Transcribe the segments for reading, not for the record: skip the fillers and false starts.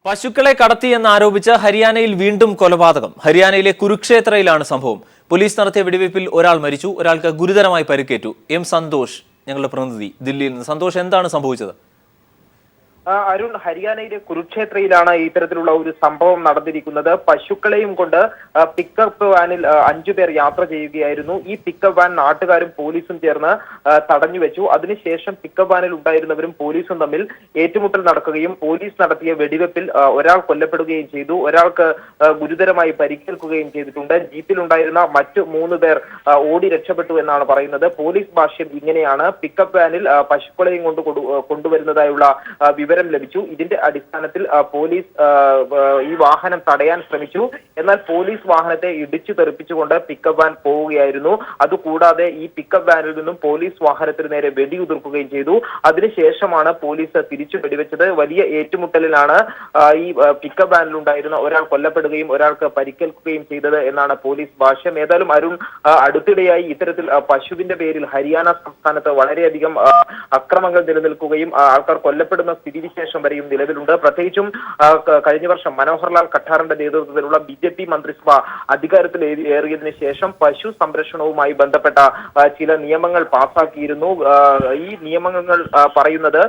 പശുക്കളെ കടത്തിയെന്നാരോപിച്ച് ഹരിയാനയിൽ വീണ്ടും കൊലപാതകം. ഹരിയാനയിലെ കുരുക്ഷേത്രയിലാണ് സംഭവം. പോലീസ് നടത്തിയ വെടിവയ്പിൽ ഒരാൾ മരിച്ചു, ഒരാൾക്ക് ഗുരുതരമായി പരിക്കേറ്റു. എം സന്തോഷ്, ഞങ്ങളുടെ പ്രതിനിധി ദില്ലിയിൽ നിന്ന്. സന്തോഷ്, എന്താണ് സംഭവിച്ചത്? അരുൺ, ഹരിയാനയിലെ കുരുക്ഷേത്രയിലാണ് ഇത്തരത്തിലുള്ള ഒരു സംഭവം നടന്നിരിക്കുന്നത്. പശുക്കളെയും കൊണ്ട് പിക്കപ്പ് വാനിൽ 5 പേർ യാത്ര ചെയ്യുകയായിരുന്നു. ഈ പിക്കപ്പ് വാൻ നാട്ടുകാരും പോലീസും ചേർന്ന് തടഞ്ഞുവെച്ചു. അതിനുശേഷം പിക്കപ്പ് വാനിൽ ഉണ്ടായിരുന്നവരും പോലീസും തമ്മിൽ ഏറ്റുമുട്ടൽ നടക്കുകയും പോലീസ് നടത്തിയ വെടിവെപ്പിൽ ഒരാൾ കൊല്ലപ്പെടുകയും ചെയ്തു, ഒരാൾക്ക് ഗുരുതരമായി പരിക്കേൽക്കുകയും ചെയ്തിട്ടുണ്ട്. ജീപ്പിലുണ്ടായിരുന്ന മറ്റു 3 പേർ ഓടി രക്ഷപ്പെട്ടു എന്നാണ് പറയുന്നത്. പോലീസ് ഭാഷ്യം ഇങ്ങനെയാണ്: പിക്കപ്പ് വാനിൽ പശുക്കളെയും കൊണ്ടുവരുന്നതായുള്ള വിവരം ലഭിച്ചു. ഇതിന്റെ അടിസ്ഥാനത്തിൽ പോലീസ് ഈ വാഹനം തടയാൻ ശ്രമിച്ചു. എന്നാൽ പോലീസ് വാഹനത്തെ ഇടിച്ചു തെറിപ്പിച്ചുകൊണ്ട് പിക്കപ്പ് വാൻ പോവുകയായിരുന്നു. അതുകൂടാതെ ഈ പിക്കപ്പ് വാനിൽ നിന്നും പോലീസ് വാഹനത്തിന് നേരെ വെടിയുതിർക്കുകയും ചെയ്തു. അതിനുശേഷമാണ് പോലീസ് തിരിച്ചു വെടിവെച്ചത്. വലിയ ഏറ്റുമുട്ടലിലാണ് ഈ പിക്കപ്പ് വാനിൽ ഉണ്ടായിരുന്ന ഒരാൾ കൊല്ലപ്പെടുകയും ഒരാൾക്ക് പരിക്കേൽക്കുകയും ചെയ്തത് എന്നാണ് പോലീസ് ഭാഷ്യം. ഏതായാലും അരുൺ, അടുത്തിടെയായി ഇത്തരത്തിൽ പശുവിന്റെ പേരിൽ ഹരിയാന സംസ്ഥാനത്ത് വളരെയധികം അക്രമങ്ങൾ നിലനിൽക്കുകയും ആൾക്കാർ കൊല്ലപ്പെടുന്ന സ്ഥിതിവിശേഷം വരെയും നിലവിലുണ്ട്. പ്രത്യേകിച്ചും കഴിഞ്ഞ വർഷം മനോഹർലാൽ ഖട്ടാറിന്റെ നേതൃത്വത്തിലുള്ള BJP മന്ത്രിസഭ അധികാരത്തിൽ ഏറിയതിനു ശേഷം പശു സംരക്ഷണവുമായി ബന്ധപ്പെട്ട ചില നിയമങ്ങൾ പാസാക്കിയിരുന്നു. ഈ നിയമങ്ങൾ പറയുന്നത്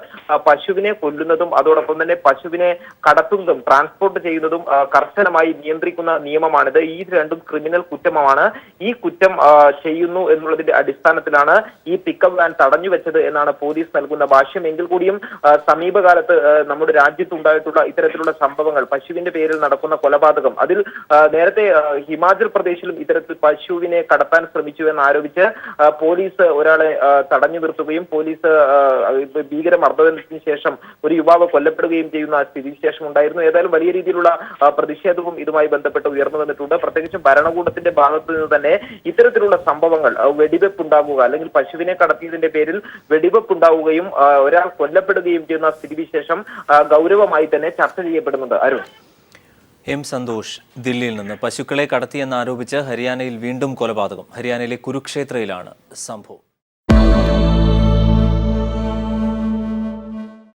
പശുവിനെ കൊല്ലുന്നതും അതോടൊപ്പം തന്നെ പശുവിനെ കടത്തുന്നതും ട്രാൻസ്പോർട്ട് ചെയ്യുന്നതും കർശനമായി നിയന്ത്രിക്കുന്ന നിയമമാണിത്. ഈ രണ്ടും ക്രിമിനൽ കുറ്റമാണ്. ഈ കുറ്റം ചെയ്യുന്നു എന്നുള്ളതിന്റെ അടിസ്ഥാനത്തിലാണ് ഈ പിക്കപ്പ് വാൻ തടഞ്ഞുവെച്ചത് എന്നാണ് പോലീസ് നൽകുന്ന ഭാഷ്യം. എങ്കിൽ കൂടിയും സമീപകാലത്ത് നമ്മുടെ രാജ്യത്തുണ്ടായിട്ടുള്ള ഇത്തരത്തിലുള്ള സംഭവങ്ങൾ, പശുവിന്റെ പേരിൽ നടക്കുന്ന കൊലപാതകം, അതിൽ നേരത്തെ ഹിമാചൽ പ്രദേശിലും ഇത്തരത്തിൽ പശുവിനെ കടത്താൻ ശ്രമിച്ചു എന്നാരോപിച്ച് പോലീസ് ഒരാളെ തടഞ്ഞു നിർത്തുകയും പോലീസ് ഭീകരമർദ്ദനത്തിന് ശേഷം ഒരു യുവാവ് കൊല്ലപ്പെടുകയും ചെയ്യുന്ന സ്ഥിതിവിശേഷം ഉണ്ടായിരുന്നു. ഏതായാലും വലിയ രീതിയിലുള്ള പ്രതിഷേധവും ഇതുമായി ബന്ധപ്പെട്ട് ഉയർന്നു വന്നിട്ടുണ്ട്. പ്രത്യേകിച്ചും ഭരണകൂടത്തിന്റെ ഭാഗത്തു നിന്ന് തന്നെ ഇത്തരത്തിലുള്ള സംഭവങ്ങൾ, വെടിവെപ്പ് ഉണ്ടാകുക അല്ലെങ്കിൽ പശുവിനെ കടത്തിയതിന്റെ പേരിൽ വെടിവെപ്പ് ഉണ്ടാവുകയും ഒരാൾ കൊല്ലപ്പെടുകയും ചെയ്യുന്ന സ്ഥിതിവിശേഷം ഗൗരവമായി തന്നെ ചർച്ച ചെയ്യപ്പെടുന്നുണ്ട്. അരുൺ. എം സന്തോഷ്, ദില്ലിയിൽ നിന്ന്. പശുക്കളെ കടത്തിയെന്നാരോപിച്ച് ഹരിയാനയിൽ വീണ്ടും കൊലപാതകം. ഹരിയാനയിലെ കുരുക്ഷേത്രയിലാണ് സംഭവം.